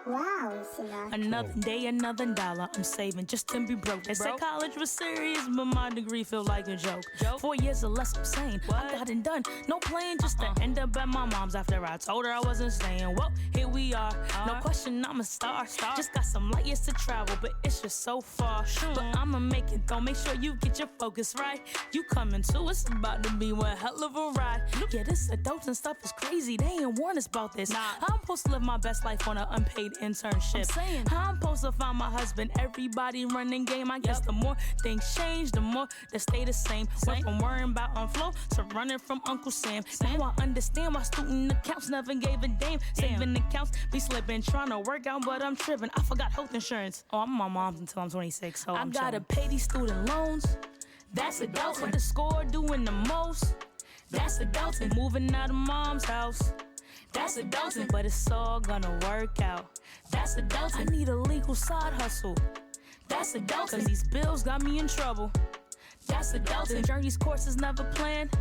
Wow, Sina. Another day, another dollar. I'm saving just to be broke. They said college was serious, but my degree feel like a joke. 4 years or less, I'm sane. I got it done. No playing, just to end up at my mom's after I told her I wasn't staying. Well, here we are. No question, I'm a star. Just got some light years to travel, but it's just so far. But I'ma make it though. Make sure you get your focus right. You coming too? It's about to be one hell of a ride. Yeah, this adults and stuff is crazy. They ain't warn us about this. I'm supposed to live my best life on an unpaid internship. I'm supposed to find my husband. Everybody running game. I guess the more things change, the more they stay the same. Went from worrying about on flow to running from Uncle Sam. Now I understand why student accounts never gave a damn. Saving accounts be slipping, trying to work out, but I'm tripping. I forgot health insurance. Oh, I'm my mom's until I'm 26, so I gotta pay these student loans. That's adulting. What the score doing the most? That's adulting. Moving out of mom's house. That's adulting. But it's all gonna work out. That's adulting. I need a legal side hustle. That's adulting. Cause these bills got me in trouble. That's adulting. Journey's course is never planned.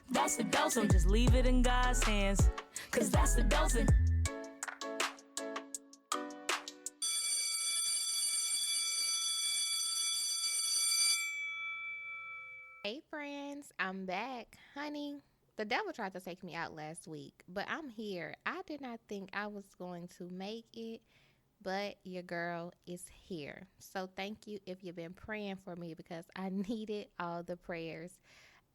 That's adulting. Just leave it in God's hands. Cause that's adulting. Hey friends, I'm back. Honey, the devil tried to take me out last week, but I'm here. I did not think I was going to make it, but your girl is here. So thank you if you've been praying for me because I needed all the prayers.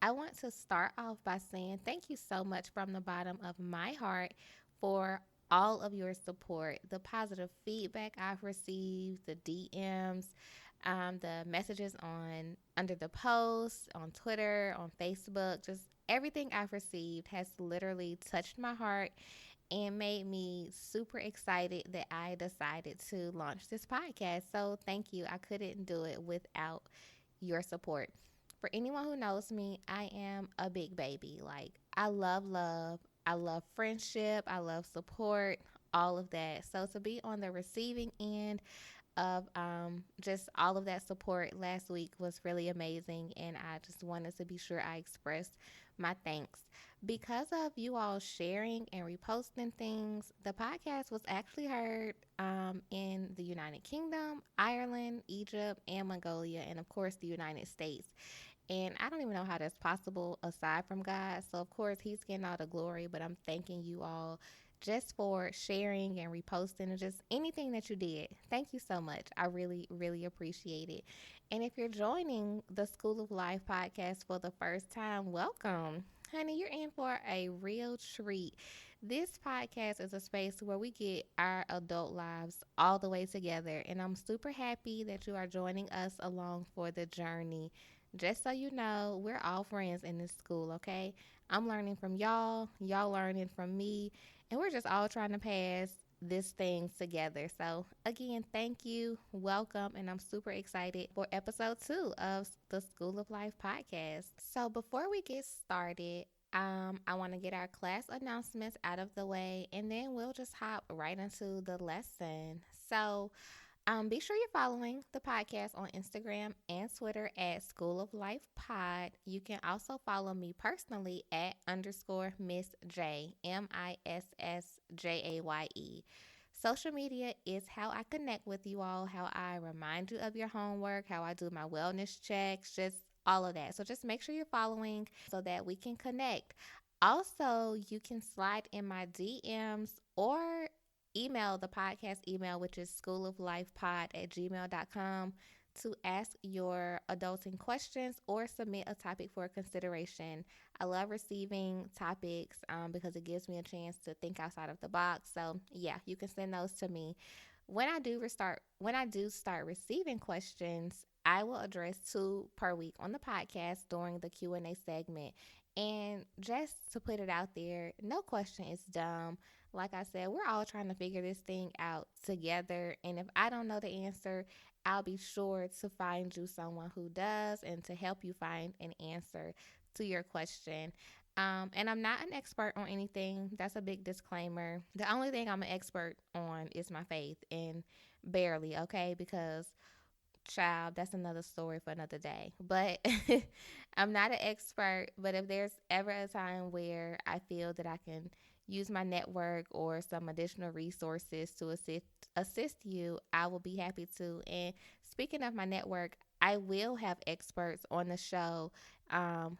I want to start off by saying thank you so much from the bottom of my heart for all of your support, the positive feedback I've received, the DMs, the messages on under the posts, on Twitter, on Facebook, just everything I've received has literally touched my heart and made me super excited that I decided to launch this podcast. So thank you. I couldn't do it without your support. For anyone who knows me, I am a big baby. Like, I love love. I love friendship. I love support, all of that. So to be on the receiving end of just all of that support last week was really amazing, and I just wanted to be sure I expressed my thanks. Because of you all sharing and reposting things, the podcast was actually heard in the United Kingdom, Ireland, Egypt, and Mongolia, and of course the United States. And I don't even know how that's possible aside from God. So, of course, he's getting all the glory, but I'm thanking you all just for sharing and reposting and just anything that you did. Thank you so much. I really, really appreciate it. And if you're joining the School of Life podcast for the first time, welcome. Honey, you're in for a real treat. This podcast is a space where we get our adult lives all the way together. And I'm super happy that you are joining us along for the journey. Just so you know, we're all friends in this school, okay? I'm learning from y'all learning from me, and we're just all trying to pass this thing together. So, again, thank you, welcome, and I'm super excited for episode 2 of the School of Life podcast. So, before we get started, I want to get our class announcements out of the way, and then we'll just hop right into the lesson. So, be sure you're following the podcast on Instagram and Twitter at School of Life Pod. You can also follow me personally at _Miss Jaye, MISSJAYE. Social media is how I connect with you all, how I remind you of your homework, how I do my wellness checks, just all of that. So just make sure you're following so that we can connect. Also, you can slide in my DMs or email the podcast email, which is schooloflifepod@gmail.com, to ask your adulting questions or submit a topic for consideration. I love receiving topics because it gives me a chance to think outside of the box. So yeah, you can send those to me. When I do start receiving questions, I will address 2 per week on the podcast during the Q&A segment. And just to put it out there, no question is dumb. Like I said, we're all trying to figure this thing out together. And if I don't know the answer, I'll be sure to find you someone who does and to help you find an answer to your question. And I'm not an expert on anything. That's a big disclaimer. The only thing I'm an expert on is my faith, and barely, okay? Because child, that's another story for another day. But I'm not an expert, but if there's ever a time where I feel that I can use my network or some additional resources to assist you, I will be happy to. And speaking of my network, I will have experts on the show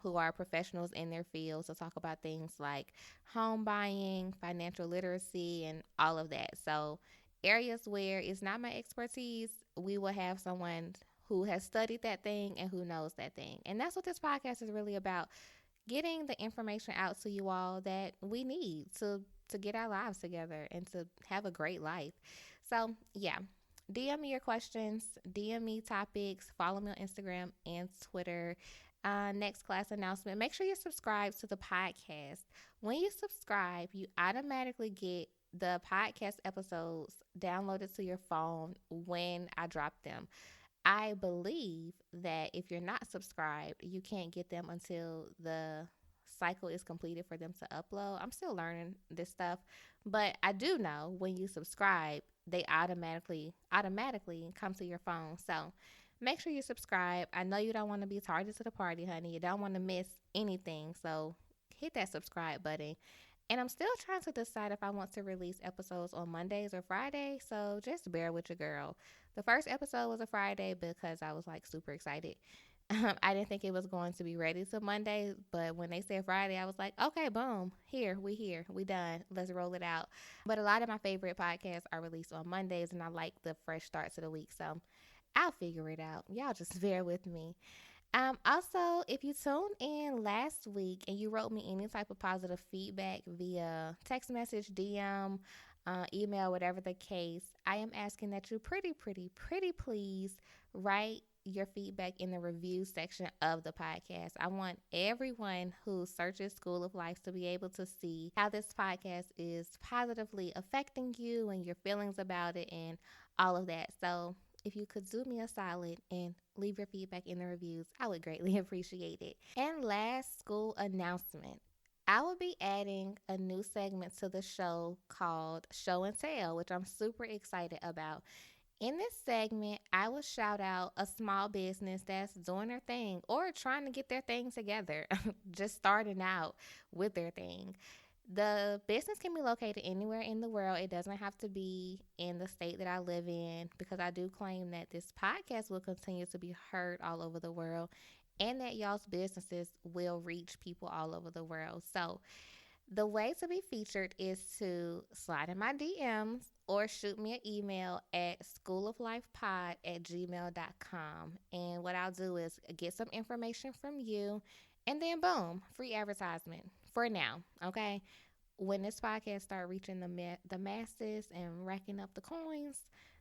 who are professionals in their fields to talk about things like home buying, financial literacy, and all of that. So, areas where it's not my expertise, we will have someone who has studied that thing and who knows that thing. And that's what this podcast is really about, getting the information out to you all that we need to get our lives together and to have a great life. So, yeah. DM me your questions, DM me topics, follow me on Instagram and Twitter. Next class announcement. Make sure you subscribe to the podcast. When you subscribe, you automatically get the podcast episodes downloaded to your phone when I drop them. I believe that if you're not subscribed, you can't get them until the cycle is completed for them to upload. I'm still learning this stuff, but I do know when you subscribe, they automatically come to your phone. So make sure you subscribe. I know you don't want to be tardy to the party, honey. You don't want to miss anything. So hit that subscribe button. And I'm still trying to decide if I want to release episodes on Mondays or Fridays. So just bear with your girl. The first episode was a Friday because I was like super excited. I didn't think it was going to be ready till Monday, but when they said Friday, I was like, okay, boom, here, we done. Let's roll it out. But a lot of my favorite podcasts are released on Mondays, and I like the fresh starts of the week. So I'll figure it out. Y'all just bear with me. Also, if you tuned in last week and you wrote me any type of positive feedback via text message, DM, email, whatever the case, I am asking that you pretty please write your feedback in the review section of the podcast. I want everyone who searches School of Life to be able to see how this podcast is positively affecting you and your feelings about it and all of that. So if you could do me a solid and leave your feedback in the reviews, I would greatly appreciate it. And last school announcement. I will be adding a new segment to the show called Show and Tell, which I'm super excited about. In this segment, I will shout out a small business that's doing their thing or trying to get their thing together, just starting out with their thing. The business can be located anywhere in the world. It doesn't have to be in the state that I live in, because I do claim that this podcast will continue to be heard all over the world and that y'all's businesses will reach people all over the world. So, the way to be featured is to slide in my DMs or shoot me an email at schooloflifepod@gmail.com. And what I'll do is get some information from you, and then boom, free advertisement for now, okay? When this podcast start reaching the masses and racking up the coins,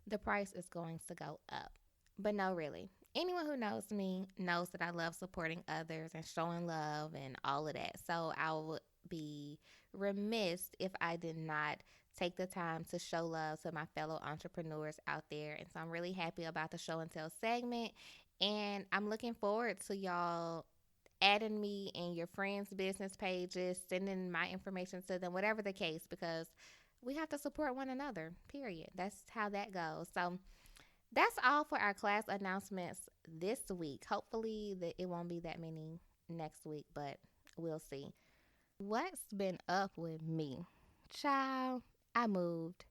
the price is going to go up. But no, really. Anyone who knows me knows that I love supporting others and showing love and all of that. So I would be remiss if I did not take the time to show love to my fellow entrepreneurs out there. And so I'm really happy about the show and tell segment. And I'm looking forward to y'all adding me in your friends' business pages, sending my information to them, whatever the case, because we have to support one another, period. That's how that goes. So that's all for our class announcements this week. Hopefully that it won't be that many next week, but we'll see. What's been up with me? Child, I moved.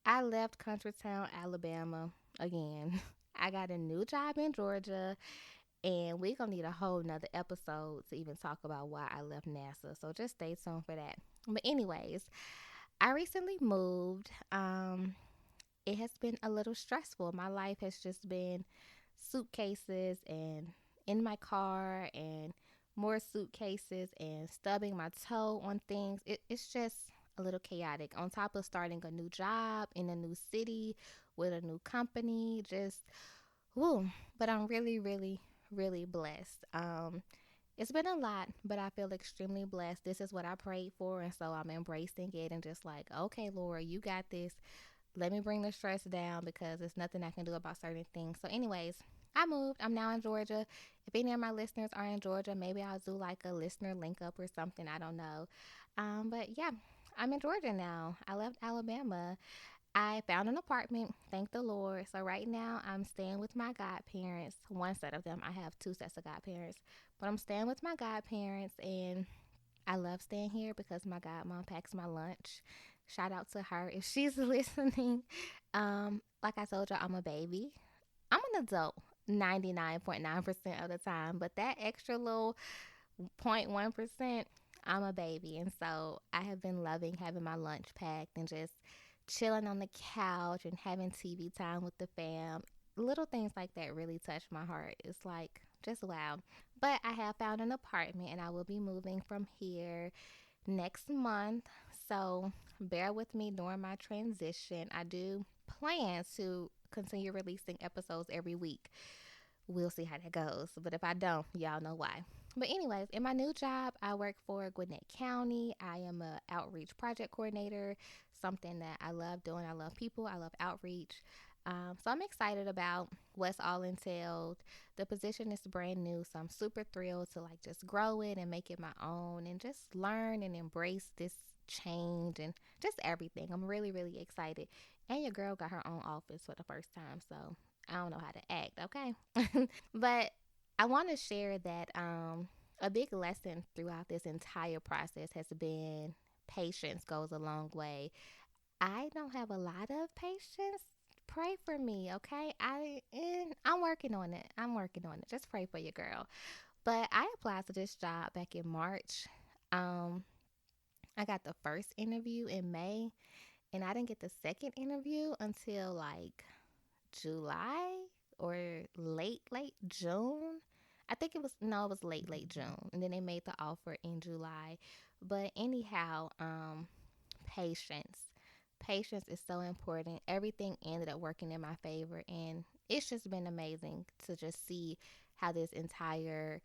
I left Country Town, Alabama again. I got a new job in Georgia, and we're going to need a whole nother episode to even talk about why I left NASA. So just stay tuned for that. But anyways, I recently moved. It has been a little stressful. My life has just been suitcases and in my car and more suitcases and stubbing my toe on things. It's just a little chaotic. On top of starting a new job in a new city with a new company, just whoo. But I'm really blessed. It's been a lot, but I feel extremely blessed. This is what I prayed for, and so I'm embracing it and just like, okay, Laura, you got this. Let me bring the stress down because there's nothing I can do about certain things. So, anyways, I moved. I'm now in Georgia. If any of my listeners are in Georgia, maybe I'll do like a listener link up or something. I don't know. But yeah, I'm in Georgia now. I left Alabama. I found an apartment, thank the Lord. So right now I'm staying with my godparents. One set of them. I have two sets of godparents. But I'm staying with my godparents, and I love staying here because my godmom packs my lunch. Shout out to her if she's listening. Like I told you, I'm a baby. I'm an adult 99.9% of the time, but that extra little 0.1%, I'm a baby. And so I have been loving having my lunch packed and just chilling on the couch and having TV time with the fam. Little things like that really touch my heart. It's like just wow. But I have found an apartment and I will be moving from here next month. So bear with me during my transition. I do plan to continue releasing episodes every week. We'll see how that goes. But if I don't, y'all know why. But anyways, in my new job, I work for Gwinnett County. I am a outreach project coordinator, something that I love doing. I love people. I love outreach. So I'm excited about what's all entailed. The position is brand new, so I'm super thrilled to like just grow it and make it my own and just learn and embrace this change and just everything. I'm really, really excited. And your girl got her own office for the first time, so I don't know how to act, okay? But I want to share that a big lesson throughout this entire process has been patience goes a long way. I don't have a lot of patience. Pray for me, okay? I'm working on it. I'm working on it. Just pray for your girl. But I applied to this job back in March. Um, I got the first interview in May, and I didn't get the second interview until like July or late June. I think it was no, it was late June, and then they made the offer in July. But anyhow, patience. Patience is so important. Everything ended up working in my favor, and it's just been amazing to just see how this entire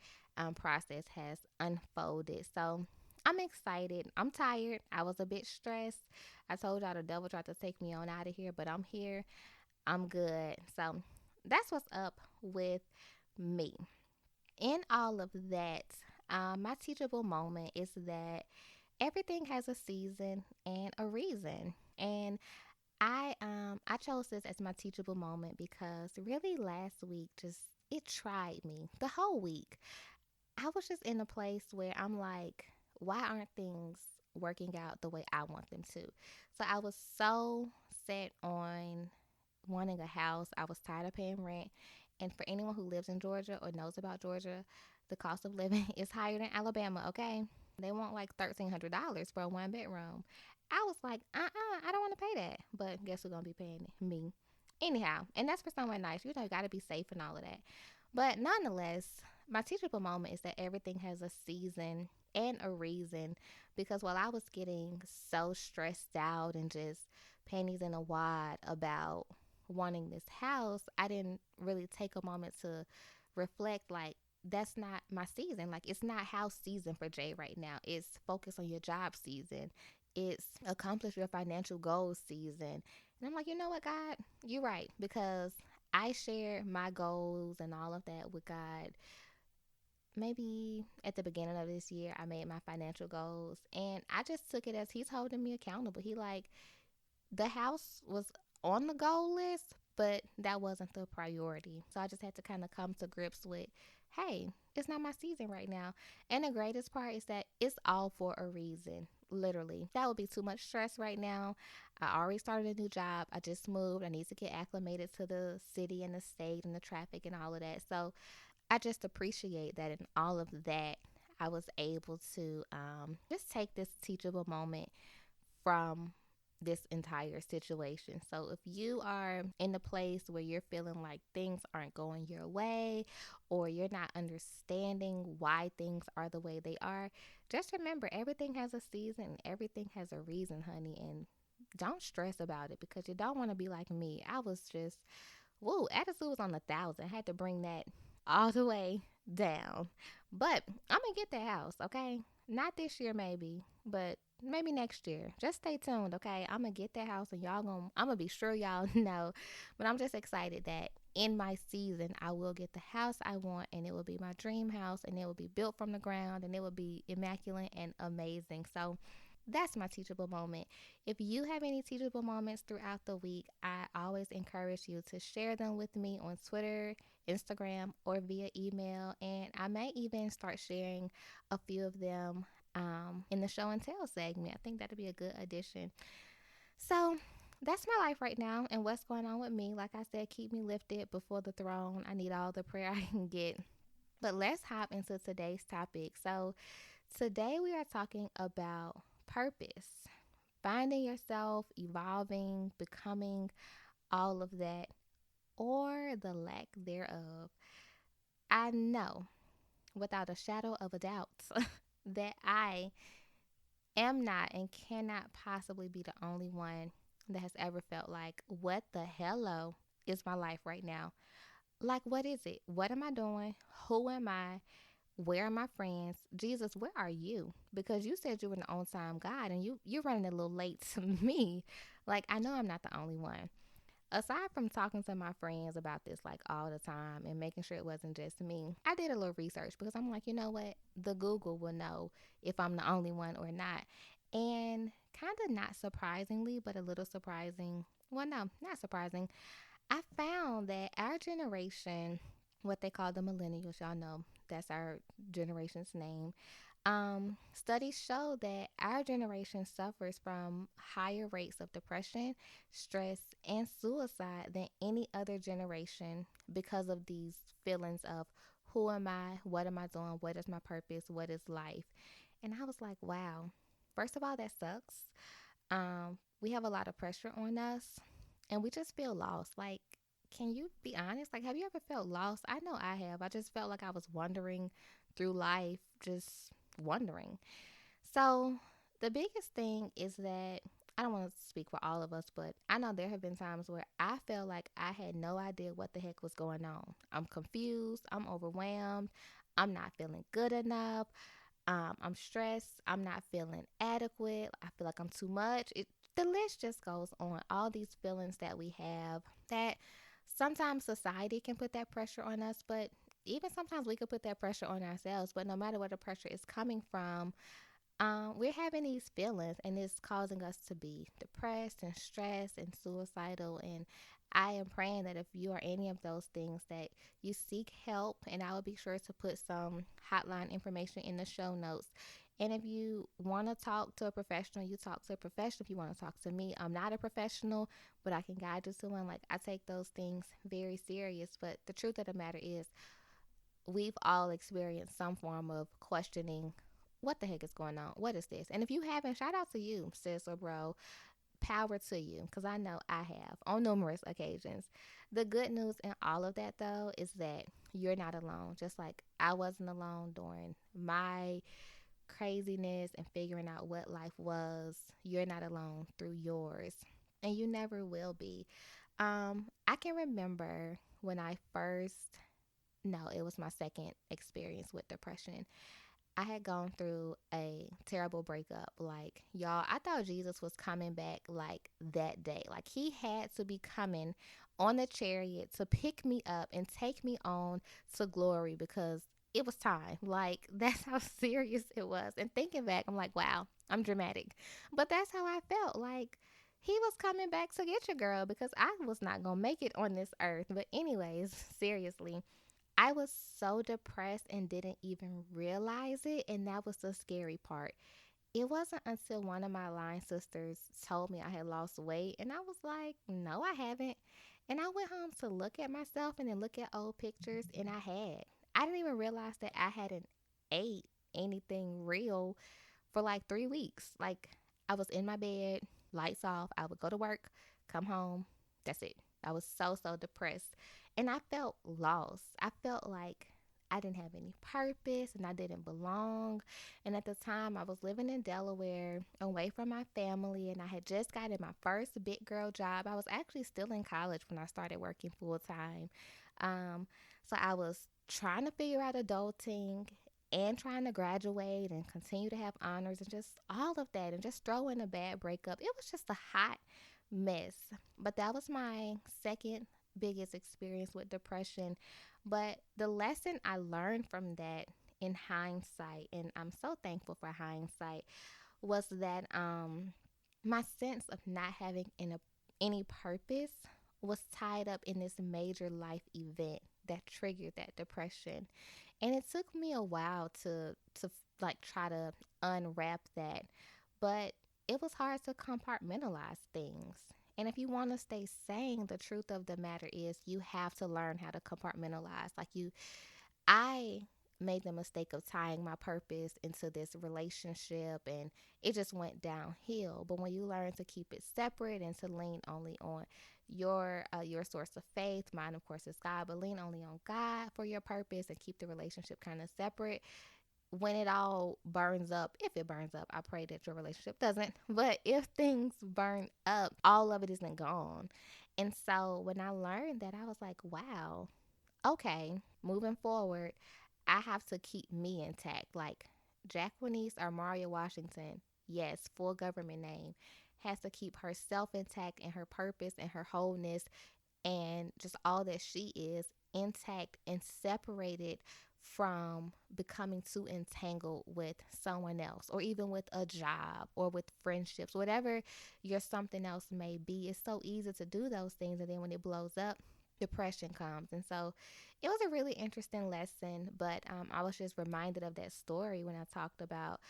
process has unfolded. So I'm excited. I'm tired. I was a bit stressed. I told y'all the devil tried to take me on out of here, but I'm here. I'm good. So that's what's up with me. In all of that, my teachable moment is that everything has a season and a reason. And I chose this as my teachable moment because really last week just it tried me the whole week. I was just in a place where I'm like, why aren't things working out the way I want them to? So I was so set on wanting a house. I was tired of paying rent. And for anyone who lives in Georgia or knows about Georgia, the cost of living is higher than Alabama, okay? They want like $1,300 for a one bedroom. I was like, I don't want to pay that. But guess who's going to be paying it? Me. Anyhow, and that's for somewhere nice. You know, you got to be safe and all of that. But nonetheless, my teachable moment is that everything has a season and a reason because while I was getting so stressed out and just panties in a wad about wanting this house, I didn't really take a moment to reflect like that's not my season. Like it's not house season for Jay right now. It's focus on your job season. It's accomplish your financial goals season. And I'm like, you know what, God, you're right because I share my goals and all of that with God. Maybe at the beginning of this year, I made my financial goals and I just took it as He's holding me accountable. He like, the house was on the goal list, but that wasn't the priority. So I just had to kind of come to grips with, hey, it's not my season right now. And the greatest part is that it's all for a reason. Literally, that would be too much stress right now. I already started a new job. I just moved. I need to get acclimated to the city and the state and the traffic and all of that. So I just appreciate that in all of that, I was able to just take this teachable moment from this entire situation. So if you are in a place where you're feeling like things aren't going your way or you're not understanding why things are the way they are, just remember everything has a season, everything has a reason, honey, and don't stress about it because you don't want to be like me. I was just woo, attitude was on 1,000. I had to bring that all the way down. But I'm gonna get that house, okay? Not this year, maybe, but maybe next year. Just stay tuned, okay? I'm gonna get that house, and I'm gonna be sure y'all know. But I'm just excited that in my season, I will get the house I want, and it will be my dream house, and it will be built from the ground, and it will be immaculate and amazing. So that's my teachable moment. If you have any teachable moments throughout the week, I always encourage you to share them with me on Twitter, Instagram, or via email. And I may even start sharing a few of them in the show and tell segment. I think that'd be a good addition. So that's my life right now and what's going on with me. Like I said, keep me lifted before the throne. I need all the prayer I can get. But let's hop into today's topic. So today we are talking about purpose, finding yourself, evolving, becoming, all of that, or the lack thereof. I know without a shadow of a doubt that I am not and cannot possibly be the only one that has ever felt like, what the hello is my life right now? Like, what is it? What am I doing? Who am I? Where are my friends? Jesus, where are you? Because you said you were an on time God and you're running a little late to me. Like, I know I'm not the only one. Aside from talking to my friends about this like all the time and making sure it wasn't just me, I did a little research because I'm like, you know what? The Google will know if I'm the only one or not. And kind of not surprisingly, but a little surprising. Well, no, not surprising. I found that our generation, what they call the millennials, y'all know that's our generation's name. Studies show that our generation suffers from higher rates of depression, stress, and suicide than any other generation because of these feelings of who am I? What am I doing? What is my purpose? What is life? And I was like, wow. First of all, that sucks. We have a lot of pressure on us and we just feel lost. Like, can you be honest? Like, have you ever felt lost? I know I have. I just felt like I was wandering through life, just wondering. So, the biggest thing is that I don't want to speak for all of us, but I know there have been times where I felt like I had no idea what the heck was going on. I'm confused, I'm overwhelmed, I'm not feeling good enough. I'm stressed. I'm not feeling adequate. I feel like I'm too much. The list just goes on. All these feelings that we have that sometimes society can put that pressure on us, but even sometimes we could put that pressure on ourselves. But no matter where the pressure is coming from, we're having these feelings and it's causing us to be depressed and stressed and suicidal. And I am praying that if you are any of those things, that you seek help. And I will be sure to put some hotline information in the show notes. And if you want to talk to a professional, you talk to a professional. If you want to talk to me, I'm not a professional, but I can guide you to one. Like, I take those things very serious. But the truth of the matter is, we've all experienced some form of questioning, what the heck is going on? What is this? And if you haven't, shout out to you, sis or bro. Power to you, because I know I have on numerous occasions. The good news in all of that, though, is that you're not alone. Just like I wasn't alone during my craziness and figuring out what life was, you're not alone through yours. And you never will be. I can remember when I first, no, it was my second experience with depression. I had gone through a terrible breakup. Like, y'all, I thought Jesus was coming back like that day. Like, he had to be coming on the chariot to pick me up and take me on to glory because it was time. Like, that's how serious it was. And thinking back, I'm like, wow, I'm dramatic. But that's how I felt. Like, he was coming back to get your girl because I was not going to make it on this earth. But, anyways, seriously, I was so depressed and didn't even realize it. And that was the scary part. It wasn't until one of my line sisters told me I had lost weight. And I was like, no, I haven't. And I went home to look at myself and then look at old pictures. And I had. I didn't even realize that I hadn't ate anything real for like 3 weeks. Like, I was in my bed, lights off. I would go to work, come home. That's it. I was so depressed. And I felt lost. I felt like I didn't have any purpose and I didn't belong. And at the time, I was living in Delaware, away from my family, and I had just gotten my first big girl job. I was actually still in college when I started working full time. Um, so I was trying to figure out adulting and trying to graduate and continue to have honors and just all of that and just throw in a bad breakup. It was just a hot mess. But that was my second biggest experience with depression. But the lesson I learned from that in hindsight, and I'm so thankful for hindsight, was that my sense of not having any purpose was tied up in this major life event that triggered that depression. And it took me a while to like try to unwrap that, but it was hard to compartmentalize things. And if you want to stay sane, the truth of the matter is you have to learn how to compartmentalize. I made the mistake of tying my purpose into this relationship, and it just went downhill. But when you learn to keep it separate and to lean only on your source of faith, mine of course is God, but lean only on God for your purpose and keep the relationship kind of separate. When it all burns up, if it burns up, I pray that your relationship doesn't, but if things burn up, all of it isn't gone. And so when I learned that, I was like, wow, okay, moving forward, I have to keep me intact. Like Jacqueline or Maria Washington, yes, full government name, has to keep herself intact and her purpose and her wholeness and just all that she is intact and separated from becoming too entangled with someone else or even with a job or with friendships, whatever your something else may be. It's so easy to do those things, and then when it blows up, depression comes. And so it was a really interesting lesson, but I was just reminded of that story when I talked about,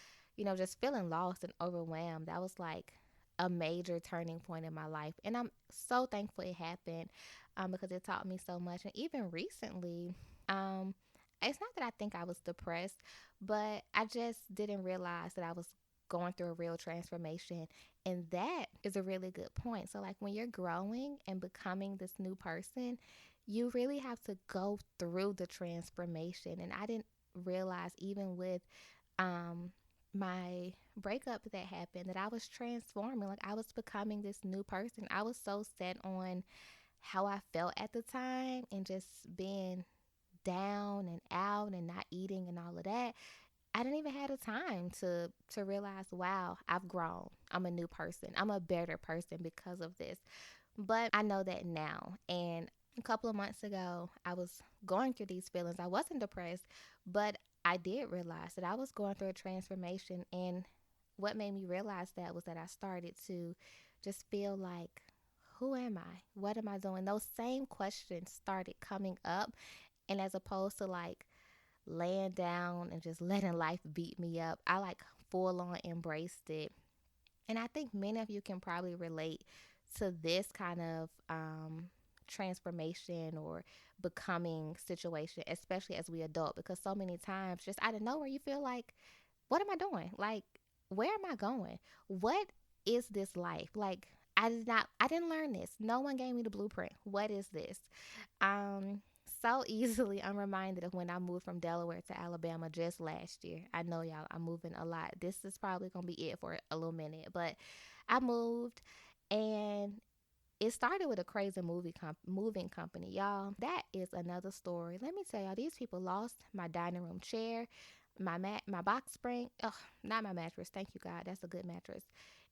just feeling lost and overwhelmed. That was like a major turning point in my life, and I'm so thankful it happened, because it taught me so much. And even recently, um, it's not that I think I was depressed, but I just didn't realize that I was going through a real transformation. And that is a really good point. So, like, when you're growing and becoming this new person, you really have to go through the transformation. And I didn't realize, even with um, my breakup that happened, that I was transforming. Like, I was becoming this new person. I was so set on how I felt at the time and just being down and out and not eating and all of that. I didn't even have the time to realize, wow, I've grown. I'm a new person. I'm a better person because of this. But I know that now. And a couple of months ago, I was going through these feelings. I wasn't depressed, but I did realize that I was going through a transformation. And what made me realize that was that I started to just feel like, who am I? What am I doing? Those same questions started coming up. And as opposed to like laying down and just letting life beat me up, I like full on embraced it. And I think many of you can probably relate to this kind of transformation or becoming situation, especially as we adult, because so many times just out of nowhere you feel like, what am I doing? Like, where am I going? What is this life? Like, I didn't learn this. No one gave me the blueprint. What is this? Um, so easily I'm reminded of when I moved from Delaware to Alabama just last year. I know y'all, I'm moving a lot. This is probably gonna be it for a little minute, but I moved, and it started with a crazy moving company, y'all. That is another story. Let me tell y'all, these people lost my dining room chair, my box spring. Oh, not my mattress. Thank you, God. That's a good mattress.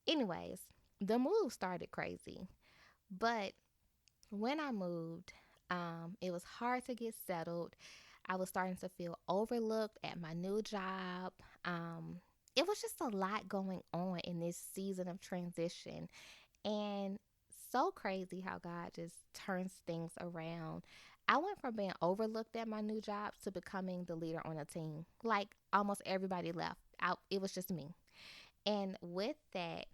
Anyways, the move started crazy, but when I moved, it was hard to get settled. I was starting to feel overlooked at my new job. It was just a lot going on in this season of transition. And so crazy how God just turns things around. I went from being overlooked at my new job to becoming the leader on a team. Like, almost everybody left. It was just me. And with that,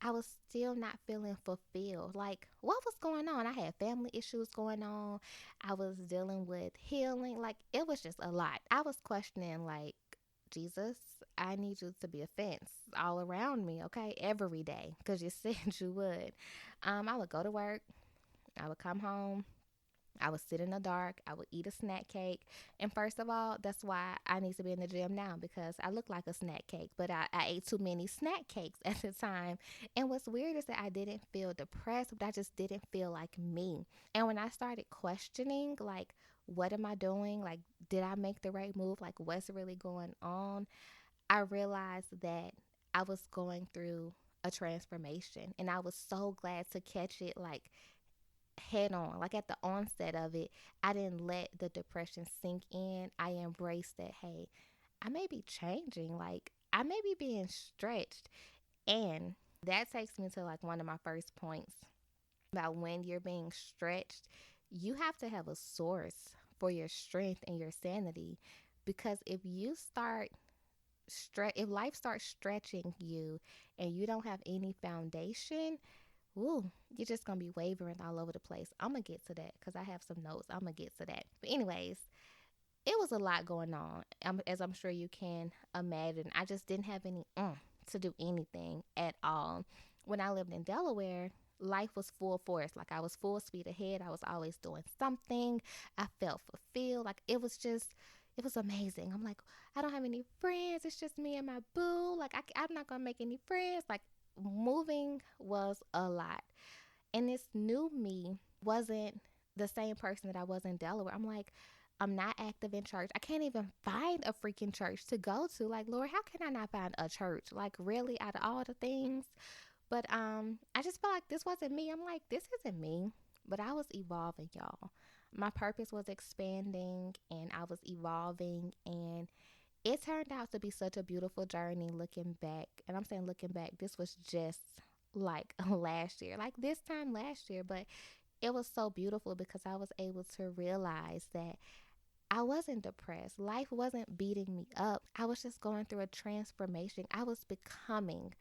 I was still not feeling fulfilled. Like, what was going on? I had family issues going on. I was dealing with healing. Like, it was just a lot. I was questioning, like, Jesus, I need you to be a fence all around me, okay? Every day, because you said you would. I would go to work. I would come home. I would sit in the dark. I would eat a snack cake. And first of all, that's why I need to be in the gym now, because I look like a snack cake. But I ate too many snack cakes at the time. And what's weird is that I didn't feel depressed, but I just didn't feel like me. And when I started questioning, like, what am I doing? Like, did I make the right move? Like, what's really going on? I realized that I was going through a transformation. And I was so glad to catch it, like, head on. Like, at the onset of it, I didn't let the depression sink in. I embraced that, hey, I may be changing. Like, I may be being stretched. And that takes me to like one of my first points about when you're being stretched. You have to have a source for your strength and your sanity. Because if life starts stretching you and you don't have any foundation, ooh, you're just gonna be wavering all over the place. I'm gonna get to that because I have some notes. I'm gonna get to that. But anyways, it was a lot going on, as I'm sure you can imagine. I just didn't have any to do anything at all. When I lived in Delaware, life was full force. Like I was full speed ahead. I was always doing something. I felt fulfilled. Like it was amazing. I'm like, I don't have any friends. It's just me and my boo. Like I'm not gonna make any friends. Like moving was a lot, and this new me wasn't the same person that I was in Delaware. I'm like, I'm not active in church. I can't even find a freaking church to go to. Like, Lord, how can I not find a church? Like, really, out of all the things. But I just felt like this wasn't me. I'm like, this isn't me. But I was evolving, y'all. My purpose was expanding and I was evolving, and it turned out to be such a beautiful journey looking back. And I'm saying looking back, this was just like last year, like this time last year. But it was so beautiful because I was able to realize that I wasn't depressed. Life wasn't beating me up. I was just going through a transformation. I was becoming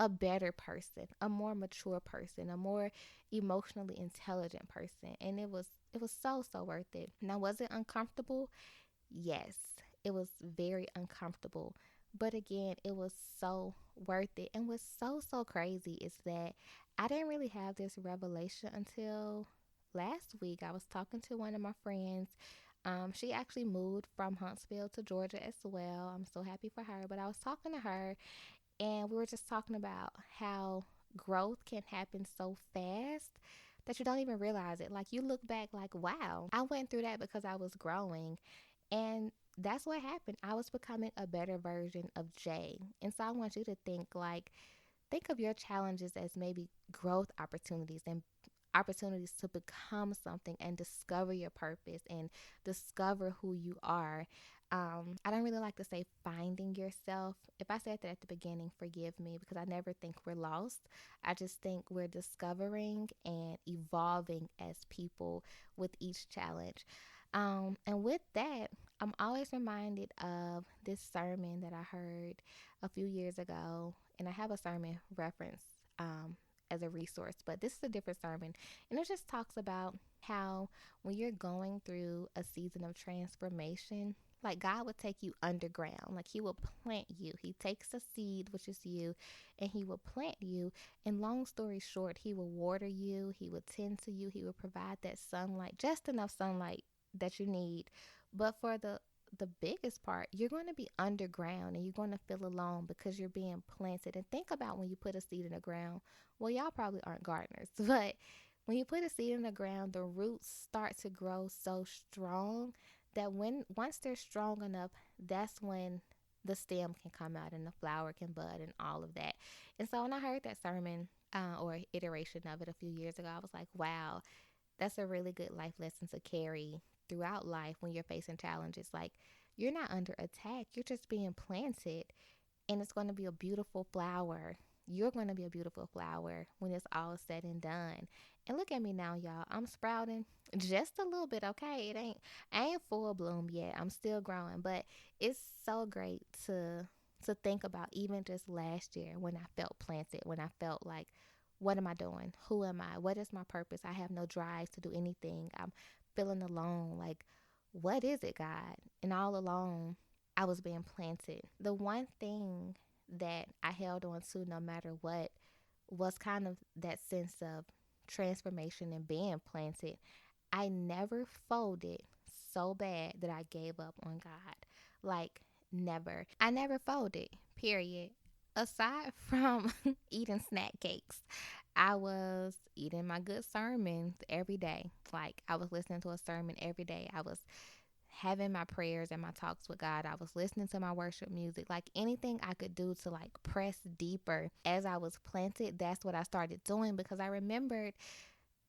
a better person, a more mature person, a more emotionally intelligent person. And it was so worth it. Now, was it uncomfortable? Yes. It was very uncomfortable. But again, it was so worth it. And what's so crazy is that I didn't really have this revelation until last week. I was talking to one of my friends. She actually moved from Huntsville to Georgia as well. I'm so happy for her. But I was talking to her, and we were just talking about how growth can happen so fast that you don't even realize it. Like you look back, like, wow, I went through that because I was growing. And that's what happened. I was becoming a better version of Jaye. And so I want you to think of your challenges as maybe growth opportunities and opportunities to become something and discover your purpose and discover who you are. I don't really like to say finding yourself. If I said that at the beginning, forgive me, because I never think we're lost. I just think we're discovering and evolving as people with each challenge. And with that, I'm always reminded of this sermon that I heard a few years ago, and I have a sermon reference as a resource, but this is a different sermon, and it just talks about how when you're going through a season of transformation, like God would take you underground, like He will plant you. He takes a seed, which is you, and He will plant you. And long story short, He will water you, He will tend to you, He will provide that sunlight, just enough sunlight that you need. But for the biggest part, you're going to be underground and you're going to feel alone because you're being planted. And think about when you put a seed in the ground. Well, y'all probably aren't gardeners, but when you put a seed in the ground, the roots start to grow so strong that once they're strong enough, that's when the stem can come out and the flower can bud and all of that. And so when I heard that sermon or iteration of it a few years ago, I was like, wow, that's a really good life lesson to carry throughout life when you're facing challenges. Like, you're not under attack, you're just being planted, and it's going to be a beautiful flower. You're going to be a beautiful flower when it's all said and done. And look at me now, y'all. I'm sprouting just a little bit, okay? I ain't full bloom yet. I'm still growing, but it's so great to think about, even just last year when I felt planted, when I felt like, what am I doing? Who am I? What is my purpose? I have no drive to do anything. I'm feeling alone. Like, what is it, God? And all along, I was being planted. The one thing that I held on to no matter what was kind of that sense of transformation and being planted. I never folded so bad that I gave up on God. Like, never. I never folded, period. Aside from eating snack cakes, I was eating my good sermons every day. Like, I was listening to a sermon every day. I was having my prayers and my talks with God. I was listening to my worship music. Like, anything I could do to like press deeper as I was planted, that's what I started doing, because I remembered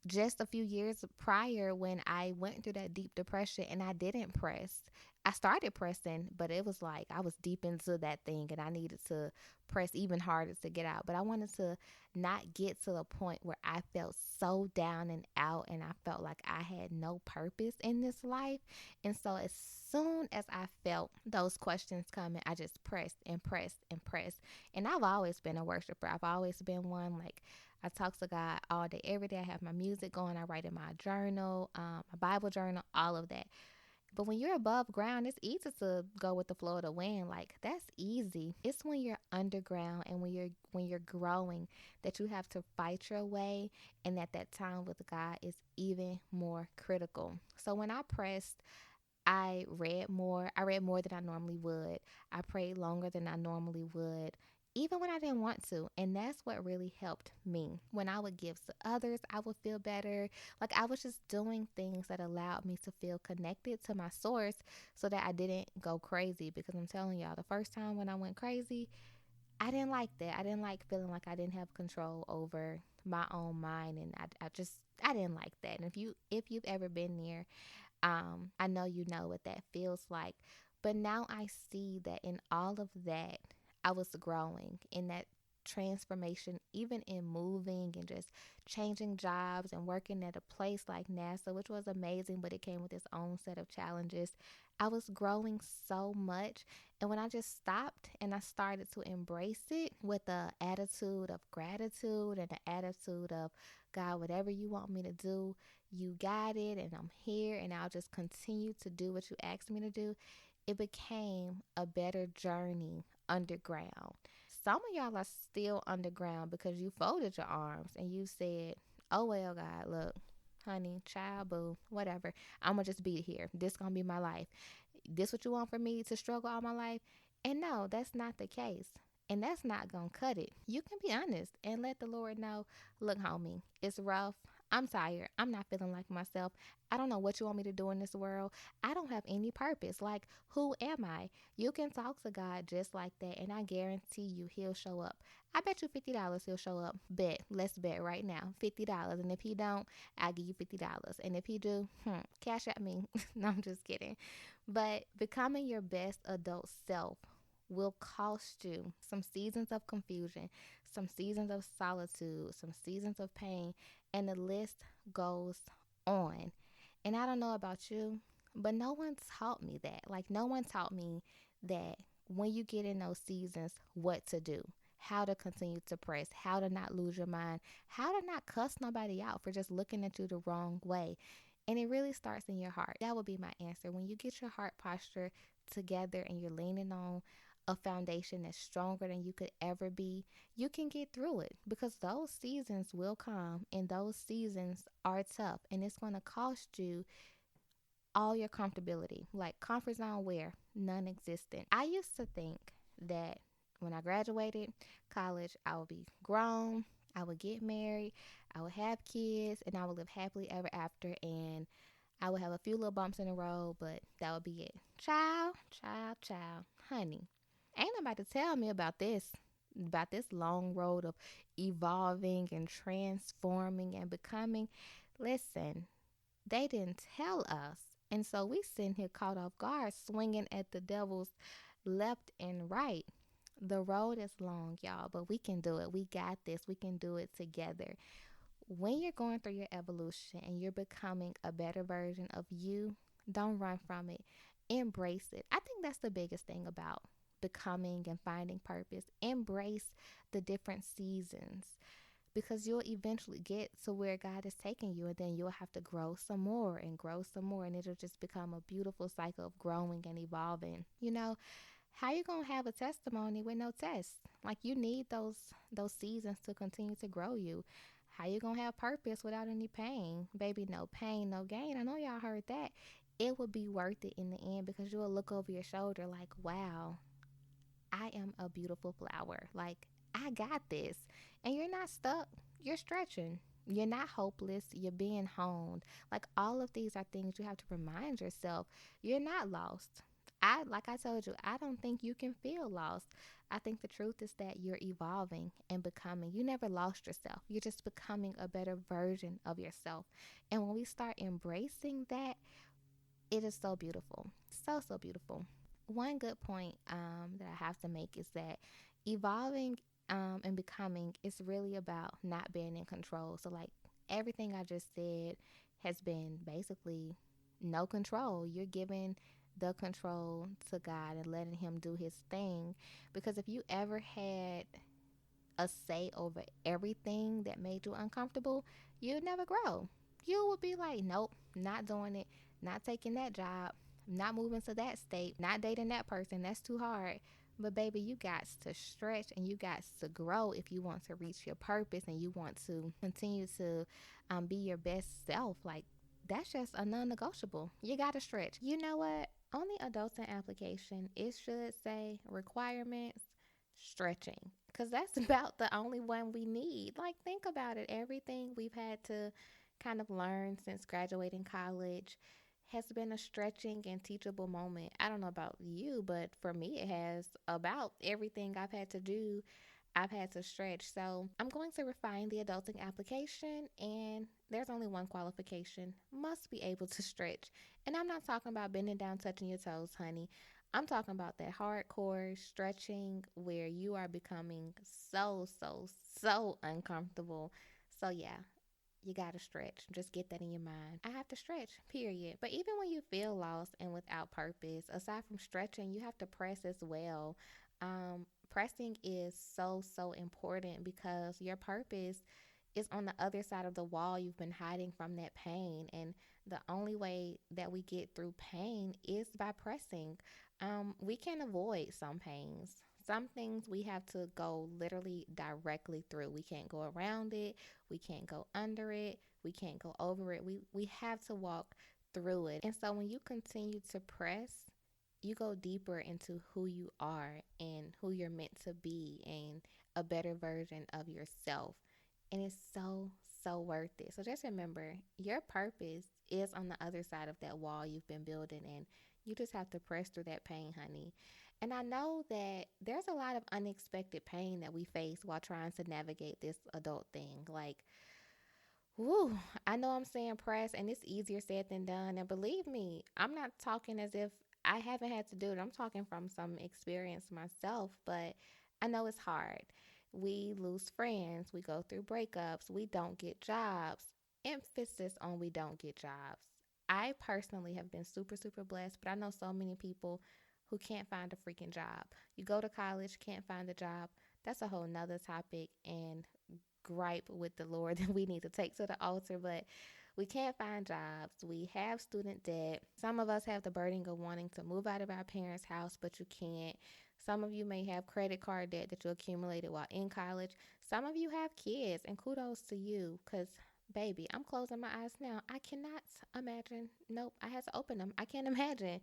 just a few years prior when I went through that deep depression and I didn't press. I started pressing, but it was like I was deep into that thing and I needed to press even harder to get out. But I wanted to not get to the point where I felt so down and out and I felt like I had no purpose in this life. And so as soon as I felt those questions coming, I just pressed and pressed and pressed. And I've always been a worshiper. I've always been one like I talk to God all day, every day. I have my music going. I write in my journal, my Bible journal, all of that. But when you're above ground, it's easy to go with the flow of the wind. Like that's easy. It's when you're underground and when you're growing that you have to fight your way, and that time with God is even more critical. So when I pressed, I read more. I read more than I normally would. I prayed longer than I normally would, even when I didn't want to. And that's what really helped me. When I would give to others, I would feel better. Like I was just doing things that allowed me to feel connected to my source so that I didn't go crazy. Because I'm telling y'all, the first time when I went crazy, I didn't like that. I didn't like feeling like I didn't have control over my own mind. And I didn't like that. And if you've ever been there, I know you know what that feels like. But now I see that in all of that, I was growing in that transformation, even in moving and just changing jobs and working at a place like NASA, which was amazing, but it came with its own set of challenges. I was growing so much. And when I just stopped and I started to embrace it with an attitude of gratitude and an attitude of, God, whatever you want me to do, you got it, and I'm here, and I'll just continue to do what you asked me to do. It became a better journey underground. Some of y'all are still underground because you folded your arms and you said, oh, well, God, look, honey, child, boo, whatever. I'm going to just be here. This going to be my life. This what you want for me to struggle all my life? And no, that's not the case. And that's not going to cut it. You can be honest and let the Lord know, look, homie, it's rough. I'm tired. I'm not feeling like myself. I don't know what you want me to do in this world. I don't have any purpose. Like, who am I? You can talk to God just like that, and I guarantee you He'll show up. I bet you $50 He'll show up. Bet. Let's bet right now. $50. And if He don't, I'll give you $50. And if He do, cash at me. No, I'm just kidding. But becoming your best adult self will cost you some seasons of confusion, some seasons of solitude, some seasons of pain, and the list goes on. And I don't know about you, but no one taught me that. Like, no one taught me that when you get in those seasons, what to do, how to continue to press, how to not lose your mind, how to not cuss nobody out for just looking at you the wrong way. And it really starts in your heart. That would be my answer. When you get your heart posture together and you're leaning on a foundation that's stronger than you could ever be, you can get through it, because those seasons will come and those seasons are tough, and it's going to cost you all your comfortability. Like comfort zone where none existent. I used to think that when I graduated college, I would be grown, I would get married, I would have kids, and I would live happily ever after, and I would have a few little bumps in the road, but that would be it. Child, child, child, honey. Ain't nobody tell me about this long road of evolving and transforming and becoming. Listen, they didn't tell us. And so we sitting here caught off guard, swinging at the devil's left and right. The road is long, y'all, but we can do it. We got this. We can do it together. When you're going through your evolution and you're becoming a better version of you, don't run from it. Embrace it. I think that's the biggest thing about becoming and finding purpose. Embrace the different seasons, because you'll eventually get to where God is taking you, and then you'll have to grow some more and grow some more, and it'll just become a beautiful cycle of growing and evolving. How you gonna have a testimony with no test? Like, you need those seasons to continue to grow you. How you gonna have purpose without any pain? Baby, no pain, no gain. I know y'all heard that. It will be worth it in the end, because you'll look over your shoulder like, wow, I am a beautiful flower. Like, I got this. And you're not stuck. You're stretching. You're not hopeless. You're being honed. Like, all of these are things you have to remind yourself. You're not lost. Like I told you, I don't think you can feel lost. I think the truth is that you're evolving and becoming. You never lost yourself. You're just becoming a better version of yourself. And when we start embracing that, it is so beautiful. So, so beautiful. One good point that I have to make is that evolving and becoming is really about not being in control. So, like everything I just said has been basically no control. You're giving the control to God and letting Him do His thing. Because if you ever had a say over everything that made you uncomfortable, you'd never grow. You would be like, nope, not doing it, not taking that job, not moving to that state, not dating that person. That's too hard. But baby, you got to stretch and you got to grow if you want to reach your purpose and you want to continue to be your best self. Like that's just a non-negotiable. You got to stretch. You know what? On the adulting application, it should say requirements stretching because that's about the only one we need. Like, think about it. Everything we've had to kind of learn since graduating college has been a stretching and teachable moment. I don't know about you, but for me, it has. About everything I've had to do, I've had to stretch. So I'm going to refine the adulting application, and there's only one qualification: must be able to stretch. And I'm not talking about bending down, touching your toes, honey. I'm talking about that hardcore stretching where you are becoming so, so, so uncomfortable. So, yeah, you got to stretch. Just get that in your mind. I have to stretch, period. But even when you feel lost and without purpose, aside from stretching, you have to press as well. Pressing is so, so important because your purpose is on the other side of the wall. You've been hiding from that pain. And the only way that we get through pain is by pressing. We can avoid some pains. Some things we have to go literally directly through. We can't go around it. We can't go under it. We can't go over it. We have to walk through it. And so when you continue to press, you go deeper into who you are and who you're meant to be and a better version of yourself. And it's so, so worth it. So just remember, your purpose is on the other side of that wall you've been building, and you just have to press through that pain, honey. And I know that there's a lot of unexpected pain that we face while trying to navigate this adult thing. Like, woo, I know I'm saying press, and it's easier said than done. And believe me, I'm not talking as if I haven't had to do it. I'm talking from some experience myself, but I know it's hard. We lose friends, we go through breakups, we don't get jobs. Emphasis on we don't get jobs. I personally have been super, super blessed, but I know so many people who can't find a freaking job. You go to college, can't find a job. That's a whole nother topic and gripe with the Lord that we need to take to the altar, but we can't find jobs. We have student debt. Some of us have the burden of wanting to move out of our parents' house, but you can't. Some of you may have credit card debt that you accumulated while in college. Some of you have kids, and kudos to you because, baby, I'm closing my eyes now. I cannot imagine. Nope, I had to open them. I can't imagine.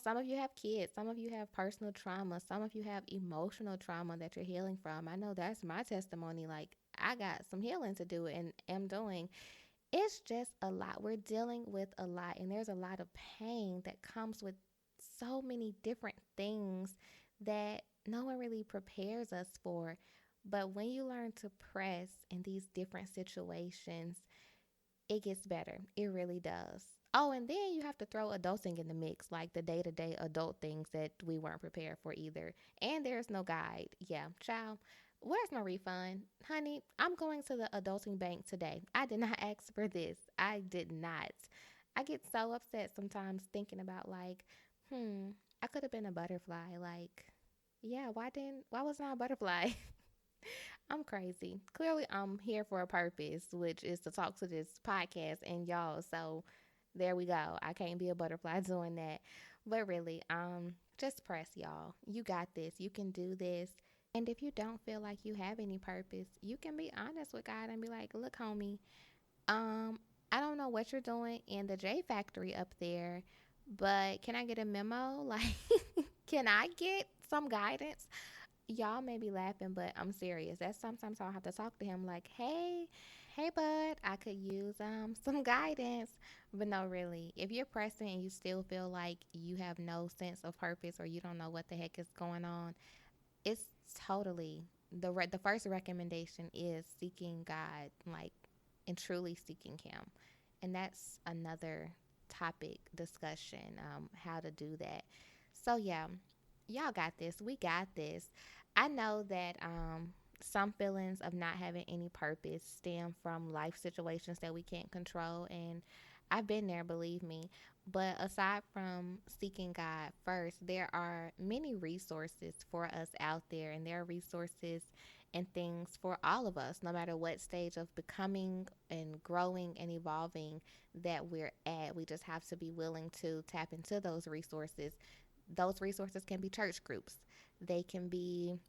Some of you have kids. Some of you have personal trauma. Some of you have emotional trauma that you're healing from. I know that's my testimony. Like, I got some healing to do and am doing. It's just a lot. We're dealing with a lot, and there's a lot of pain that comes with so many different things that no one really prepares us for. But when you learn to press in these different situations, it gets better. It really does. Oh, and then you have to throw adulting in the mix, like the day to day adult things that we weren't prepared for either. And there's no guide. Yeah, child, where's my refund? Honey, I'm going to the adulting bank today. I did not ask for this. I did not. I get so upset sometimes thinking about, like, I could have been a butterfly. Like, yeah, why wasn't I a butterfly? I'm crazy. Clearly, I'm here for a purpose, which is to talk to this podcast and y'all. So there we go. I can't be a butterfly doing that. But really, just press, y'all. You got this. You can do this. And if you don't feel like you have any purpose, you can be honest with God and be like, look, homie, I don't know what you're doing in the J Factory up there, but can I get a memo? Like, can I get some guidance? Y'all may be laughing, but I'm serious. That's sometimes I'll have to talk to him like, hey bud, I could use some guidance. But no, really, if you're pressing and you still feel like you have no sense of purpose or you don't know what the heck is going on, it's totally the first recommendation is seeking God, like, and truly seeking him. And that's another topic discussion, how to do that. So, yeah, y'all got this. We got this. I know that some feelings of not having any purpose stem from life situations that we can't control. And I've been there, believe me. But aside from seeking God first, there are many resources for us out there, and there are resources and things for all of us, no matter what stage of becoming and growing and evolving that we're at. We just have to be willing to tap into those resources. Those resources can be church groups, they can be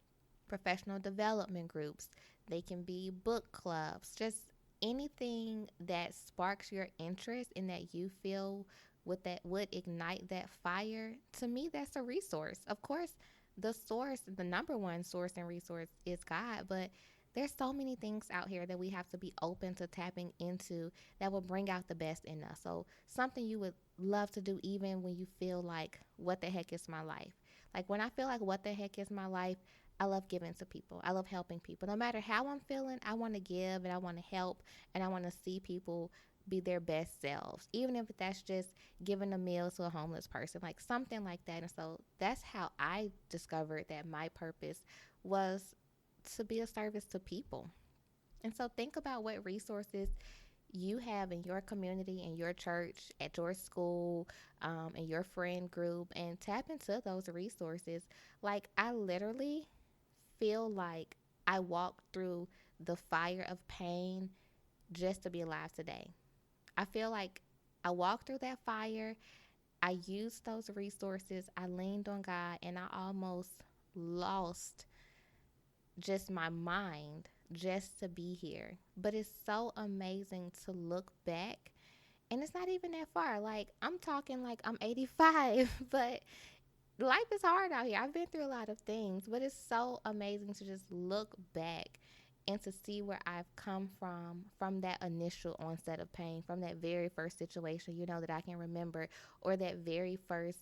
professional development groups, they can be book clubs, just anything that sparks your interest and that you feel with that would ignite that fire. To me, that's a resource. Of course, the source, the number one source and resource is God, but there's so many things out here that we have to be open to tapping into that will bring out the best in us. So something you would love to do even when you feel like, what the heck is my life? Like when I feel like, what the heck is my life? I love giving to people. I love helping people. No matter how I'm feeling, I want to give and I want to help and I want to see people be their best selves, even if that's just giving a meal to a homeless person, like something like that. And so that's how I discovered that my purpose was to be a service to people. And so think about what resources you have in your community, in your church, at your school, in your friend group, and tap into those resources. Like, I literally feel like I walked through the fire of pain just to be alive today. I feel like I walked through that fire. I used those resources. I leaned on God and I almost lost just my mind just to be here. But it's so amazing to look back. And it's not even that far. Like, I'm talking like I'm 85, but life is hard out here. I've been through a lot of things, but it's so amazing to just look back and to see where I've come from that initial onset of pain, from that very first situation, that I can remember, or that very first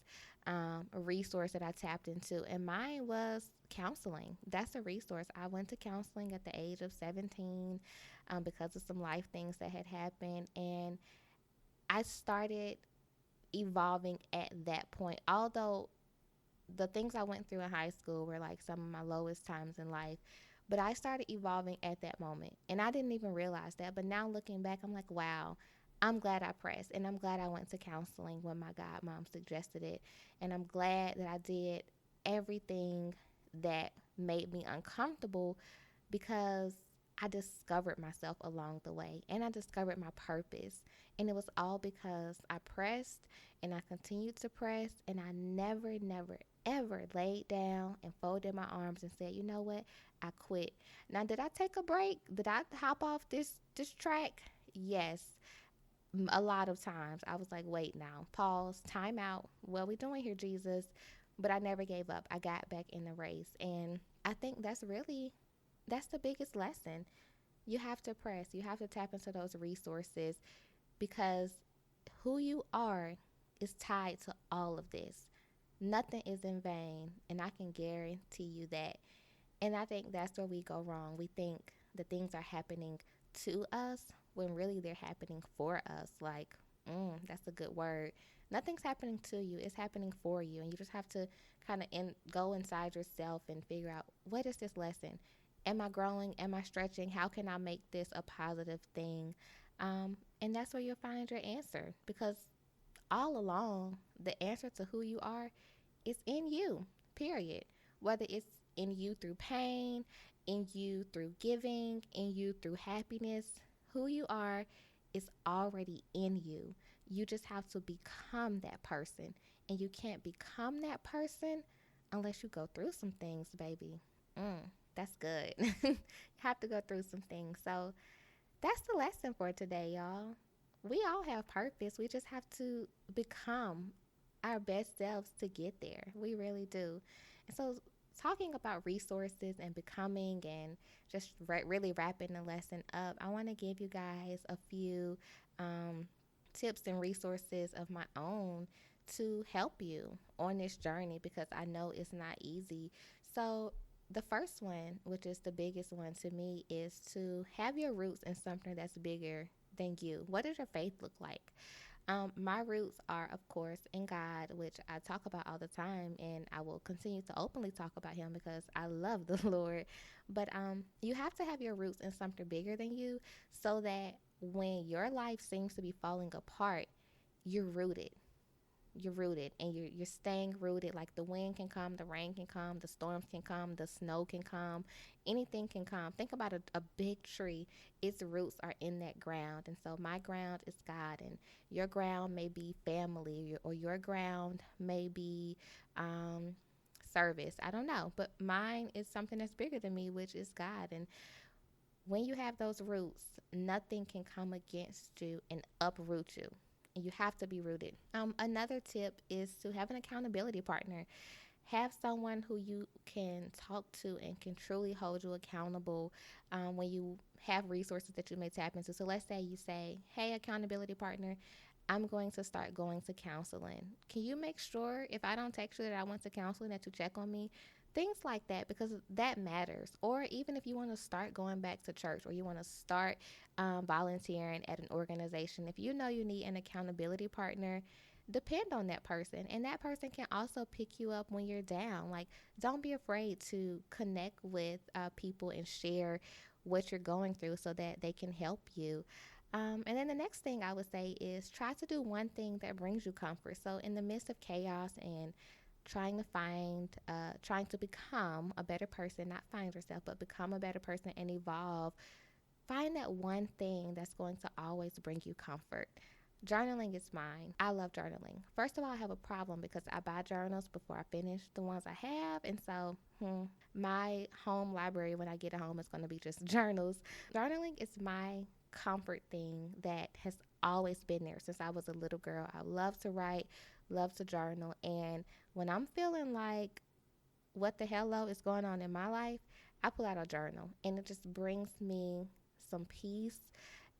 resource that I tapped into. And mine was counseling. That's a resource. I went to counseling at the age of 17 because of some life things that had happened. And I started evolving at that point. Although the things I went through in high school were like some of my lowest times in life. But I started evolving at that moment. And I didn't even realize that. But now looking back, I'm like, wow, I'm glad I pressed. And I'm glad I went to counseling when my godmom suggested it. And I'm glad that I did everything that made me uncomfortable because I discovered myself along the way and I discovered my purpose. And it was all because I pressed and I continued to press and I never, never, ever laid down and folded my arms and said, you know what? I quit. Now, did I take a break? Did I hop off this track? Yes. A lot of times I was like, wait now, pause, time out. What are we doing here, Jesus? But I never gave up. I got back in the race. And I think that's the biggest lesson. You have to press. You have to tap into those resources because who you are is tied to all of this. Nothing is in vain, and I can guarantee you that. And I think that's where we go wrong. We think that things are happening to us when really they're happening for us. Like, that's a good word. Nothing's happening to you, it's happening for you. And you just have to kind of go inside yourself and figure out, what is this lesson? Am I growing? Am I stretching? How can I make this a positive thing? And that's where you'll find your answer because all along, the answer to who you are is in you, period. Whether it's in you through pain, in you through giving, in you through happiness, who you are is already in you. You just have to become that person. And you can't become that person unless you go through some things, baby. That's good. You have to go through some things. So that's the lesson for today, y'all. We all have purpose. We just have to become our best selves to get there. We really do. And so, talking about resources and becoming and just really wrapping the lesson up, I want to give you guys a few tips and resources of my own to help you on this journey because I know it's not easy. So, the first one, which is the biggest one to me, is to have your roots in something that's bigger than you. What does your faith look like? My roots are, of course, in God, which I talk about all the time, and I will continue to openly talk about Him because I love the Lord. But you have to have your roots in something bigger than you, so that when your life seems to be falling apart, you're rooted. You're rooted, and you're staying rooted. Like the wind can come, the rain can come, the storms can come, the snow can come, anything can come. Think about a big tree. Its roots are in that ground, and so my ground is God, and your ground may be family, or your ground may be um, service. I don't know, but mine is something that's bigger than me, which is God. And when you have those roots, nothing can come against you and uproot you. You have to be rooted. Another tip is to have an accountability partner. Have someone who you can talk to and can truly hold you accountable when you have resources that you may tap into. So let's say you say, hey, accountability partner, I'm going to start going to counseling. Can you make sure if I don't text you that I went to counseling that you check on me? Things like that, because that matters. Or even if you want to start going back to church, or you want to start volunteering at an organization, if you know you need an accountability partner, depend on that person. And that person can also pick you up when you're down. Like, don't be afraid to connect with people and share what you're going through so that they can help you. And then the next thing I would say is try to do one thing that brings you comfort. So, in the midst of chaos and trying to become a better person, not find yourself, but become a better person and evolve, find that one thing that's going to always bring you comfort. Journaling is mine. I love journaling. First of all, I have a problem because I buy journals before I finish the ones I have. And so, my home library when I get home is going to be just journals. Journaling is my comfort thing that has always been there since I was a little girl. I love to write, love to journal. And when I'm feeling like what the hello is going on in my life, I pull out a journal and it just brings me some peace,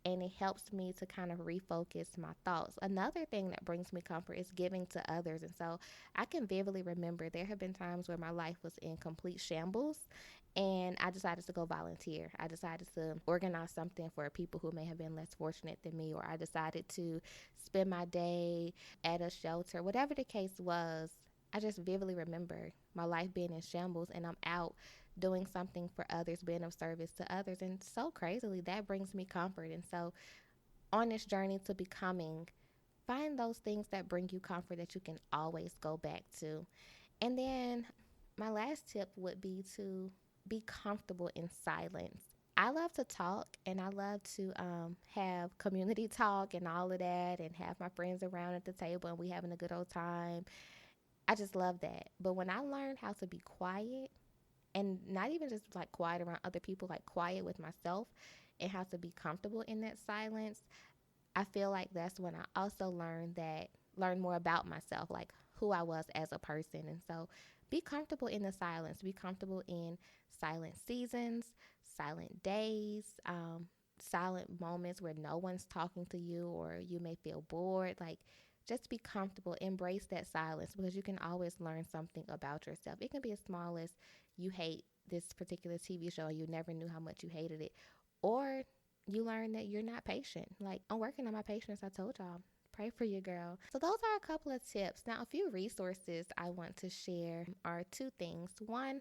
and it helps me to kind of refocus my thoughts. Another thing that brings me comfort is giving to others. And so I can vividly remember there have been times where my life was in complete shambles, and I decided to go volunteer. I decided to organize something for people who may have been less fortunate than me, or I decided to spend my day at a shelter. Whatever the case was, I just vividly remember my life being in shambles, and I'm out doing something for others, being of service to others. And so crazily, that brings me comfort. And so, on this journey to becoming, find those things that bring you comfort that you can always go back to. And then, my last tip would be to be comfortable in silence. I love to talk, and I love to have community talk and all of that, and have my friends around at the table and we having a good old time. I just love that. But when I learned how to be quiet, and not even just like quiet around other people, like quiet with myself, and how to be comfortable in that silence, I feel like that's when I also learn more about myself, like who I was as a person. And so be comfortable in the silence, be comfortable in silent seasons, silent days, silent moments where no one's talking to you or you may feel bored. Like, just be comfortable, embrace that silence, because you can always learn something about yourself. It can be as small as you hate this particular TV show and you never knew how much you hated it, or you learn that you're not patient. Like, I'm working on my patience, I told y'all. Pray for you, girl. So those are a couple of tips. Now, a few resources I want to share are two things. One,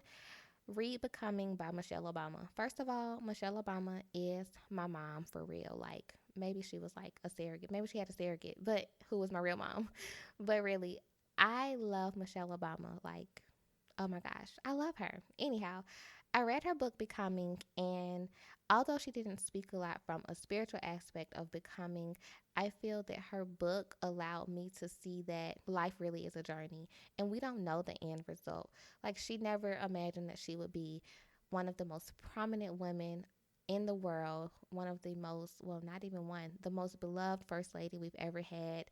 read Becoming by Michelle Obama. First of all, Michelle Obama is my mom for real. Like, maybe she was like a surrogate. Maybe she had a surrogate, but who was my real mom? But really, I love Michelle Obama. Like, oh my gosh, I love her. Anyhow, I read her book Becoming, and although she didn't speak a lot from a spiritual aspect of becoming, I feel that her book allowed me to see that life really is a journey and we don't know the end result. Like, she never imagined that she would be one of the most prominent women in the world, one of the most, well, not even one, the most beloved first lady we've ever had.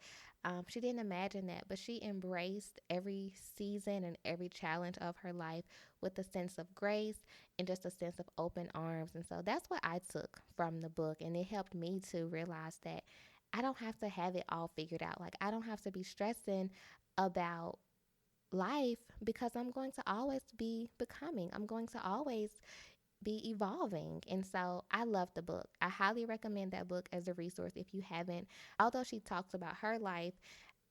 She didn't imagine that, but she embraced every season and every challenge of her life with a sense of grace and just a sense of open arms. And so that's what I took from the book. And it helped me to realize that I don't have to have it all figured out. Like, I don't have to be stressing about life, because I'm going to always be becoming. I'm going to always be evolving. And so I love the book. I highly recommend that book as a resource if you haven't. Although she talks about her life,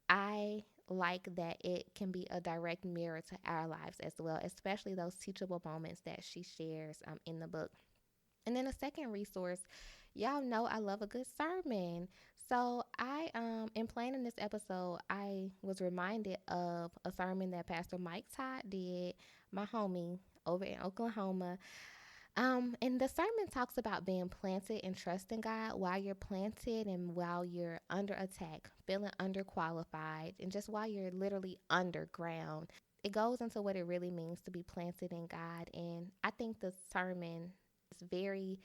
I like that it can be a direct mirror to our lives as well, especially those teachable moments that she shares in the book. And then a second resource, y'all know I love a good sermon. So in planning this episode, I was reminded of a sermon that Pastor Mike Todd did, my homie over in Oklahoma. And the sermon talks about being planted and trusting God while you're planted and while you're under attack, feeling underqualified, and just while you're literally underground. It goes into what it really means to be planted in God. And I think the sermon is very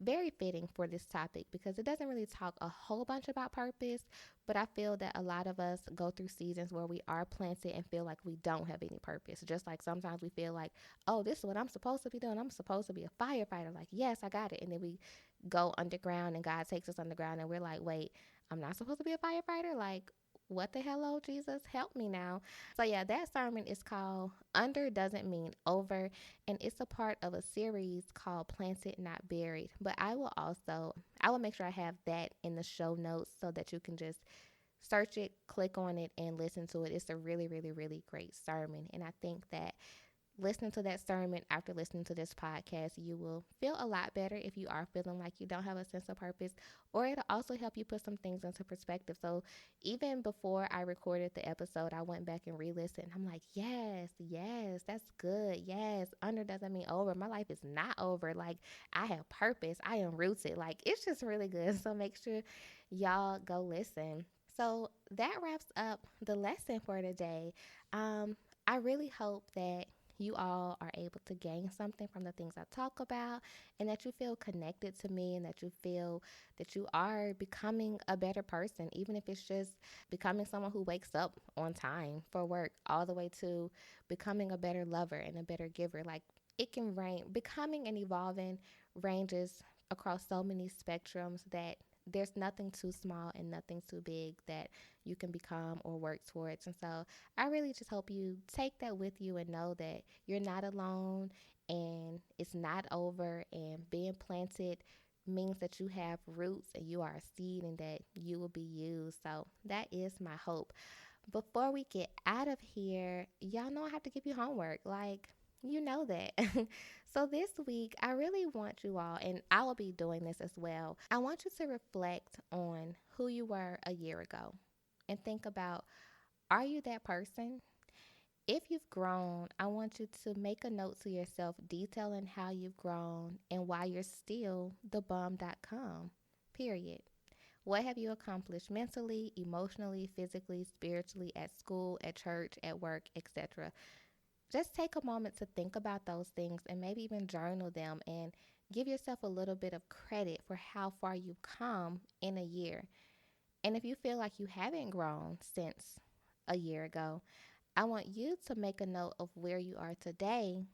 very fitting for this topic because it doesn't really talk a whole bunch about purpose, but I feel that a lot of us go through seasons where we are planted and feel like we don't have any purpose. Just like sometimes we feel like, oh, this is what I'm supposed to be doing. I'm supposed to be a firefighter. Like, yes, I got it. And then we go underground and God takes us underground and we're like, wait, I'm not supposed to be a firefighter? Like, what the hell, oh Jesus, help me now. So yeah, that sermon is called Under Doesn't Mean Over, and it's a part of a series called Planted Not Buried. But I will make sure I have that in the show notes so that you can just search it, click on it, and listen to it. It's a really, really, really great sermon. And I think that listening to that sermon after listening to this podcast, you will feel a lot better if you are feeling like you don't have a sense of purpose, or it'll also help you put some things into perspective. So even before I recorded the episode, I went back and re-listened. I'm like, yes, that's good. Yes, under doesn't mean over. My life is not over. Like, I have purpose. I am rooted. Like, it's just really good. So make sure y'all go listen. So that wraps up the lesson for today. I really hope that you all are able to gain something from the things I talk about, and that you feel connected to me, and that you feel that you are becoming a better person, even if it's just becoming someone who wakes up on time for work, all the way to becoming a better lover and a better giver. Like, it can range, becoming and evolving ranges across so many spectrums that there's nothing too small and nothing too big that you can become or work towards. And so I really just hope you take that with you and know that you're not alone and it's not over, and being planted means that you have roots and you are a seed and that you will be used. So that is my hope. Before we get out of here, y'all know I have to give you homework. Like, you know that. So this week, I really want you all, and I will be doing this as well, I want you to reflect on who you were a year ago and think about, are you that person? If you've grown, I want you to make a note to yourself detailing how you've grown and why you're still thebum.com. Period. What have you accomplished mentally, emotionally, physically, spiritually, at school, at church, at work, etc.? Just take a moment to think about those things and maybe even journal them and give yourself a little bit of credit for how far you've come in a year. And if you feel like you haven't grown since a year ago, I want you to make a note of where you are today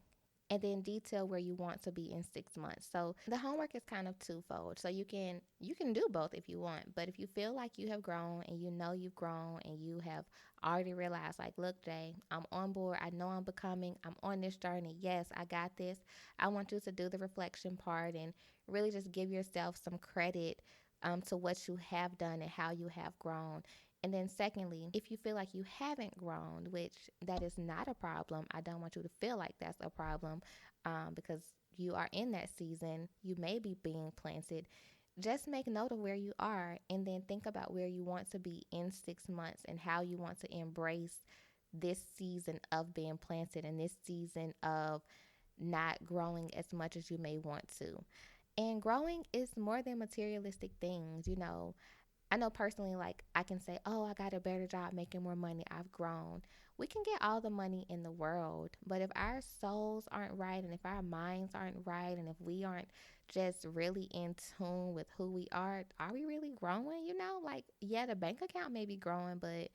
and then detail where you want to be in 6 months. So the homework is kind of twofold. So you can do both if you want, but if you feel like you have grown and you know you've grown and you have already realized, like, look, Jay, I'm on board. I know I'm becoming. I'm on this journey. Yes, I got this. I want you to do the reflection part and really just give yourself some credit to what you have done and how you have grown. And then secondly, if you feel like you haven't grown, which that is not a problem, I don't want you to feel like that's a problem, because you are in that season, you may be being planted. Just make note of where you are and then think about where you want to be in 6 months and how you want to embrace this season of being planted and this season of not growing as much as you may want to. And growing is more than materialistic things, I know personally, like, I can say, oh, I got a better job making more money. I've grown. We can get all the money in the world, but if our souls aren't right and if our minds aren't right and if we aren't just really in tune with who we are we really growing? Like, yeah, the bank account may be growing, but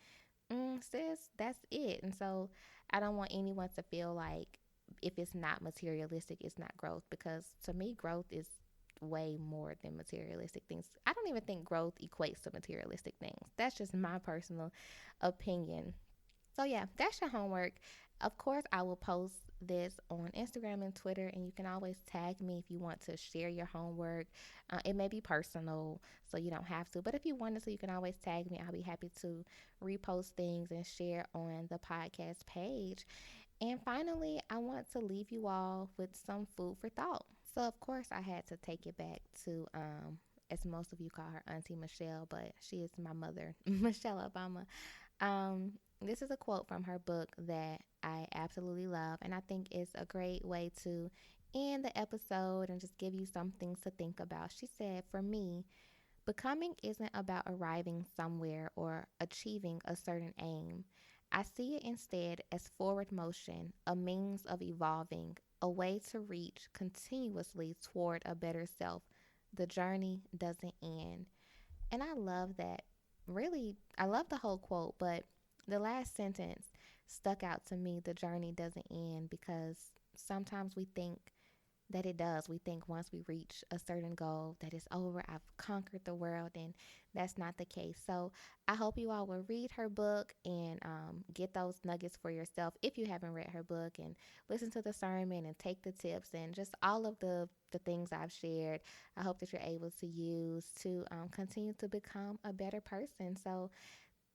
sis, that's it. And so I don't want anyone to feel like if it's not materialistic, it's not growth, because to me, growth is way more than materialistic things. I don't even think growth equates to materialistic things. That's just my personal opinion. So yeah, that's your homework. Of course, I will post this on Instagram and Twitter, and you can always tag me if you want to share your homework. It may be personal, so you don't have to, but if you wanted to, you can always tag me. I'll be happy to repost things and share on the podcast page. And finally, I want to leave you all with some food for thought. So, of course, I had to take it back to, as most of you call her, Auntie Michelle, but she is my mother, Michelle Obama. This is a quote from her book that I absolutely love, and I think it's a great way to end the episode and just give you some things to think about. She said, "For me, becoming isn't about arriving somewhere or achieving a certain aim. I see it instead as forward motion, a means of evolving, a way to reach continuously toward a better self. The journey doesn't end." And I love that. Really, I love the whole quote, but the last sentence stuck out to me. The journey doesn't end, because sometimes we think that it does. We think once we reach a certain goal that it's over, I've conquered the world, and that's not the case. So I hope you all will read her book and get those nuggets for yourself if you haven't read her book, and listen to the sermon and take the tips and just all of the things I've shared. I hope that you're able to use to continue to become a better person. So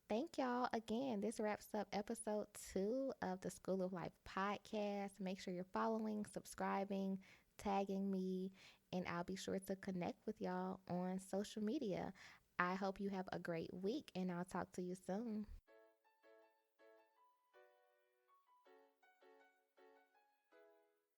thank y'all again. This wraps up episode 2 of the School of Life podcast. Make sure you're following, subscribing, tagging me, and I'll be sure to connect with y'all on social media. I hope you have a great week, and I'll talk to you soon.